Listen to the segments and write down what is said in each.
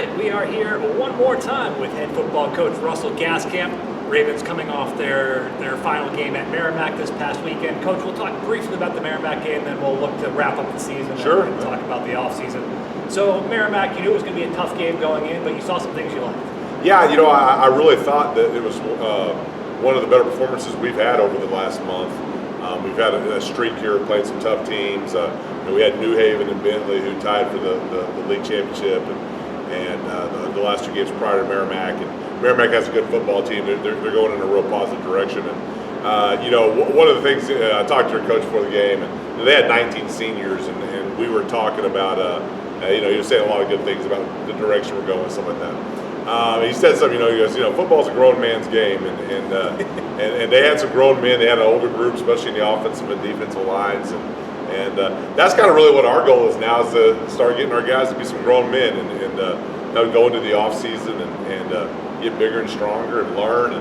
right, we are here one more time with head football coach Russell Gaskamp. Ravens coming off their final game at Merrimack this past weekend. Coach, we'll talk briefly about the Merrimack game, then we'll look to wrap up the season and talk about the offseason. So Merrimack, you knew it was going to be a tough game going in, but you saw some things you liked. Yeah, I really thought that it was one of the better performances we've had over the last month. We've had a streak here, playing some tough teams. We had New Haven and Bentley who tied for the league championship, and the last two games prior to Merrimack. And Merrimack has a good football team. They're going in a real positive direction. And one of the things I talked to your coach before the game, and they had 19 seniors, and we were talking about he was saying a lot of good things about the direction we're going, stuff like that. He said something, he goes, football's a grown man's game, and they had some grown men. They had an older group, especially in the offensive and defensive lines, and that's kind of really what our goal is now, is to start getting our guys to be some grown men and go into the offseason and get bigger and stronger and learn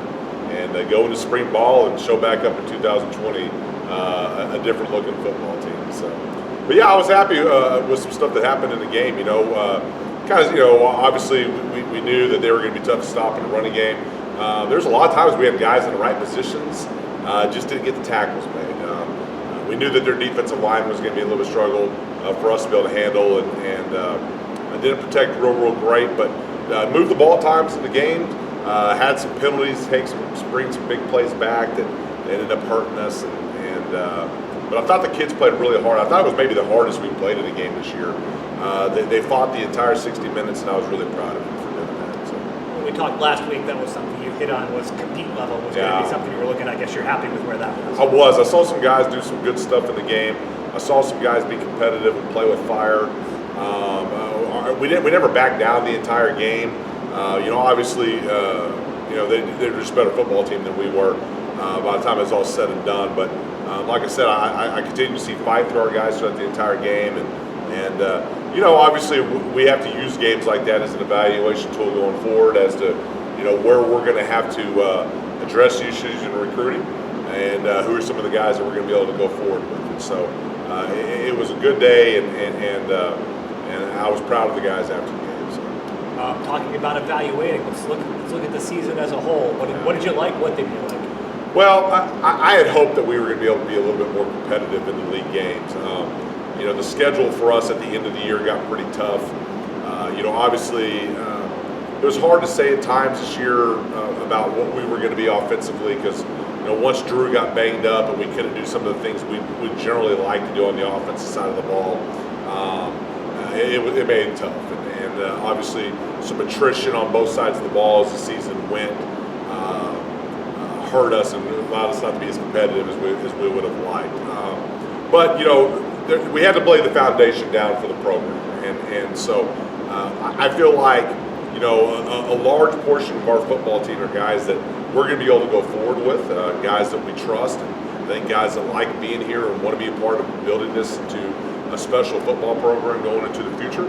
and go into spring ball and show back up in 2020 a different looking football team. So, but yeah, I was happy with some stuff that happened in the game. Obviously we knew that they were going to be tough to stop in the running game. There's a lot of times we had guys in the right positions, just didn't get the tackles made. We knew that their defensive line was going to be a little bit struggle for us to be able to handle, and didn't protect real great, but moved the ball at times in the game, had some penalties, bring some big plays back that ended up hurting us, but I thought the kids played really hard. I thought it was maybe the hardest we played in a game this year. They fought the entire 60 minutes, and I was really proud of them for doing that. So. When we talked last week, that was something you hit on, was compete level was going to be something you were looking at. I guess you're happy with where that was. I saw some guys do some good stuff in the game. I saw some guys be competitive and play with fire. We never backed down the entire game. Obviously, they're just a better football team than we were by the time it was all said and done. But like I said, I continue to see fight through our guys throughout the entire game, and obviously we have to use games like that as an evaluation tool going forward as to where we're going to have to address issues in recruiting and who are some of the guys that we're going to be able to go forward with. And so it was a good day, and I was proud of the guys after the game. So. Talking about evaluating, let's look at the season as a whole. What did you like? What didn't you like? Well, I had hoped that we were going to be able to be a little bit more competitive in the league games. The schedule for us at the end of the year got pretty tough. Obviously, it was hard to say at times this year about what we were going to be offensively because, once Drew got banged up and we couldn't do some of the things we generally like to do on the offensive side of the ball, it made it tough. And obviously, some attrition on both sides of the ball as the season went hurt us and allowed us not to be as competitive as we would have liked. But we had to lay the foundation down for the program, and so I feel like a large portion of our football team are guys that we're going to be able to go forward with, guys that we trust, and I think guys that like being here and want to be a part of building this into a special football program going into the future.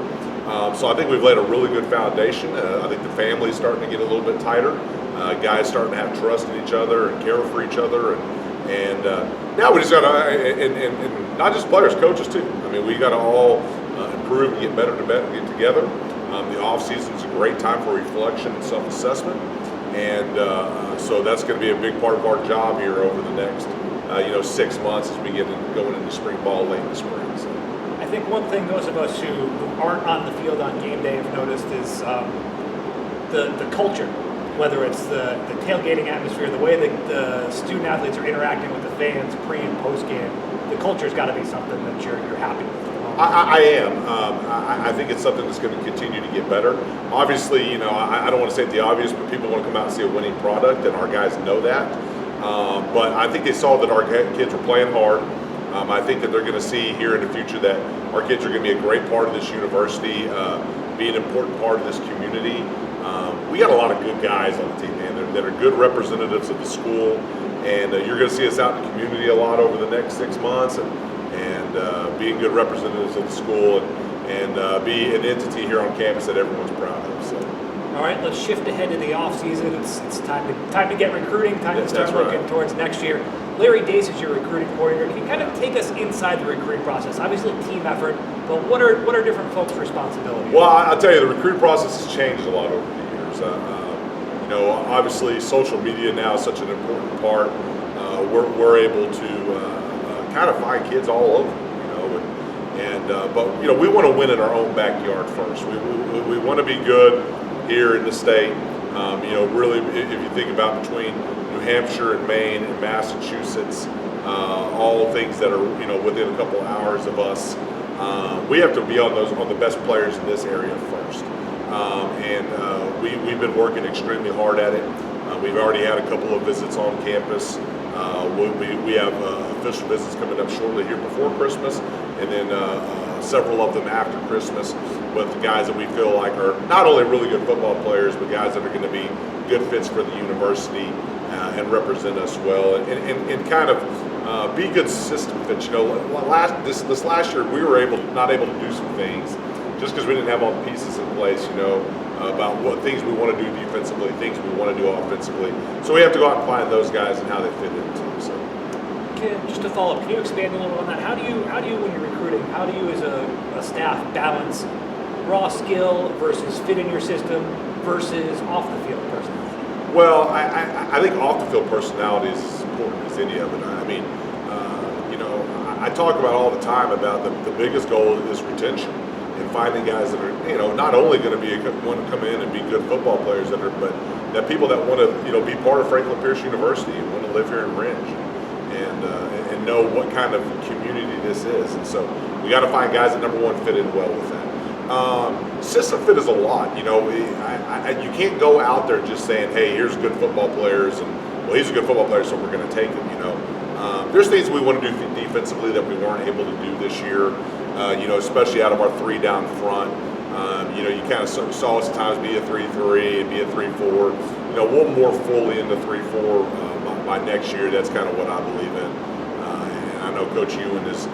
So I think we've laid a really good foundation. I think the family's starting to get a little bit tighter. Guys starting to have trust in each other and care for each other, and now we just got to, and not just players, coaches too. I mean, we got to all improve and get better and get together. The offseason is a great time for reflection and self-assessment, and so that's going to be a big part of our job here over the next 6 months as we get going into spring ball late in the spring. So. I think one thing those of us who aren't on the field on game day have noticed is the culture. Whether it's the tailgating atmosphere, the way that the student athletes are interacting with the fans pre and post game, the culture's got to be something that you're happy with. I am. I think it's something that's going to continue to get better. Obviously, I don't want to say the obvious, but people want to come out and see a winning product, and our guys know that. But I think they saw that our kids were playing hard. I think that they're going to see here in the future that our kids are going to be a great part of this university, be an important part of this community. We got a lot of good guys on the team, man, that are good representatives of the school, and you're going to see us out in the community a lot over the next 6 months, and being good representatives of the school, and be an entity here on campus that everyone's proud of. So. All right, let's shift ahead to the offseason. It's time to get recruiting, time to start looking towards next year. Larry Dace is your recruiting coordinator. Can you kind of take us inside the recruiting process? Obviously, team effort, But what are different folks' responsibilities? Well, I'll tell you, the recruit process has changed a lot over the years. Obviously, social media now is such an important part. We're able to kind of find kids all over, but we want to win in our own backyard first. We want to be good here in the state. Really, if you think about between New Hampshire and Maine and Massachusetts, all things that are within a couple of hours of us, we have to be on the best players in this area first. We've been working extremely hard at it. We've already had a couple of visits on campus. We have official visits coming up shortly here before Christmas, and then several of them after Christmas with guys that we feel like are not only really good football players, but guys that are going to be good fits for the university and represent us well, and kind of be good system fits. This last year we were not able to do some things just because we didn't have all the pieces in place. About what things we want to do defensively, things we want to do offensively. So we have to go out and find those guys and how they fit into. So, just to follow up, can you expand a little on that? How do you when you're recruiting? How do you as a staff balance raw skill versus fit in your system versus off the field personality? Well, I think off the field personality is as important as any of it. I mean, I talk about all the time about the biggest goal is retention. And finding guys that are, not only going to want to come in and be good football players, but that people that want to, be part of Franklin Pierce University and want to live here in Ringe, and know what kind of community this is. And so we got to find guys that number one fit in well with that. System fit is a lot. You can't go out there just saying, hey, here's good football players, and well, he's a good football player, so we're going to take him. There's things we want to do defensively that we weren't able to do this year. Especially out of our three down front. You kind of saw us at times be a 3-3 and be a 3-4. We'll more fully into 3-4 by next year. That's kind of what I believe in. And I know Coach Ewan is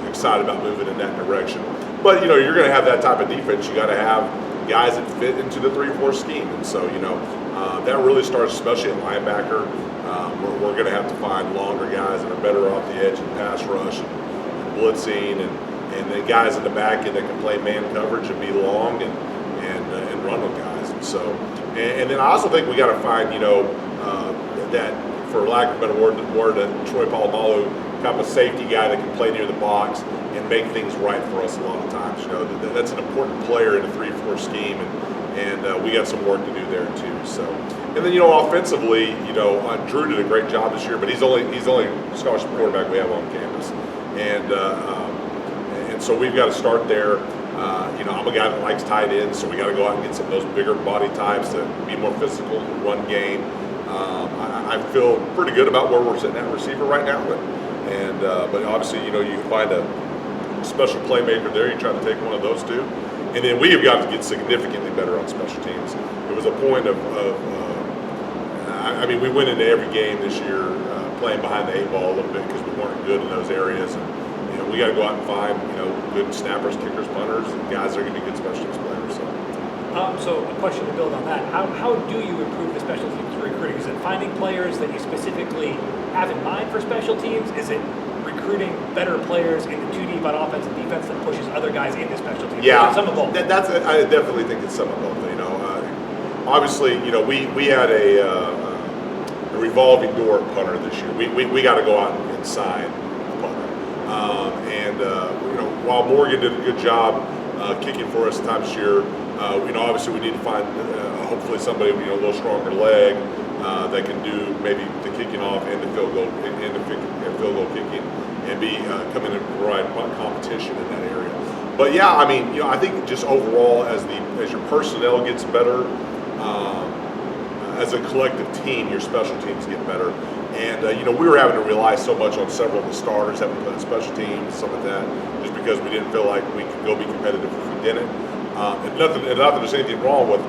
excited about moving in that direction. But you're going to have that type of defense. You got to have guys that fit into the 3-4 scheme. And so that really starts, especially at linebacker. We're going to have to find longer guys that are better off the edge and pass rush. Blitzing and then guys in the back end that can play man coverage and be long and run with guys. And so and then I also think we got to find that, for lack of a better word, Troy Polamalu, kind of a safety guy that can play near the box and make things right for us a lot of times. That's an important player in a 3-4 scheme, and we got some work to do there too. So. And then offensively, Drew did a great job this year, but he's only scholarship quarterback we have on campus. And so we've got to start there. I'm a guy that likes tight ends, so we got to go out and get some of those bigger body types to be more physical, run game. I feel pretty good about where we're sitting at receiver right now, but obviously, you can find a special playmaker there. You try to take one of those two, and then we have got to get significantly better on special teams. It was a point of we went into every game this year playing behind the 8 ball a little bit because we weren't good in those areas, and we got to go out and find good snappers, kickers, punters, and guys that are going to be good special teams players. So a question to build on that: how do you improve the special teams recruiting? Is it finding players that you specifically have in mind for special teams? Is it recruiting better players in the 2 deep on offense and defense that pushes other guys into special teams? Yeah, some of both. I definitely think it's some of both. Obviously, we had a revolving door punter this year. We got to go out and sign a punter. While Morgan did a good job kicking for us times this year, obviously we need to find hopefully somebody with a little stronger leg that can do maybe the kicking off and the field goal kicking and be coming and provide competition in that area. But yeah, I think just overall as your personnel gets better. As a collective team, your special teams get better. And, we were having to rely so much on several of the starters having to play the special teams, some of that, just because we didn't feel like we could go be competitive if we didn't. And not that there's anything wrong with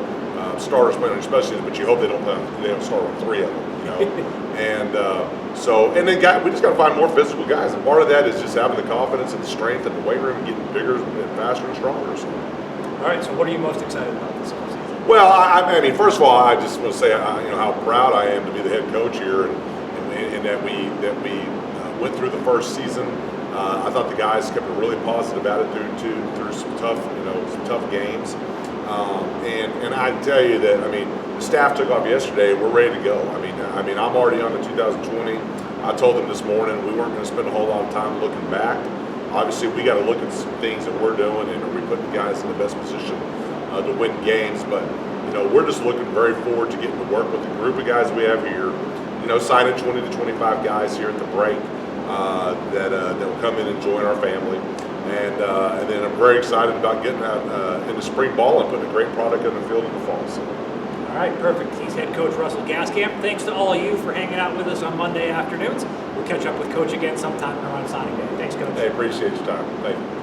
starters playing on your special teams, but you hope they don't start on 3 of them, And then we just got to find more physical guys. And part of that is just having the confidence and the strength in the weight room and getting bigger and faster and stronger. So. All right, so what are you most excited about this offseason? Well, first of all, I just want to say how proud I am to be the head coach here, and that we went through the first season I thought the guys kept a really positive attitude through some tough games. And I can tell you that, I mean, the staff took off yesterday. We're ready to go. I mean, I'm already on the 2020. I told them this morning we weren't going to spend a whole lot of time looking back. Obviously, we got to look at some things that we're doing, and are we putting guys in the best position to win games. But we're just looking very forward to getting to work with the group of guys we have here. Signing 20 to 25 guys here at the break that will come in and join our family. And then I'm very excited about getting out into spring ball and putting a great product in the field in the fall. So. All right, perfect. He's head coach Russell Gaskamp. Thanks to all of you for hanging out with us on Monday afternoons. We'll catch up with Coach again sometime around signing day. Thanks, Coach. Hey, appreciate your time. Thank you.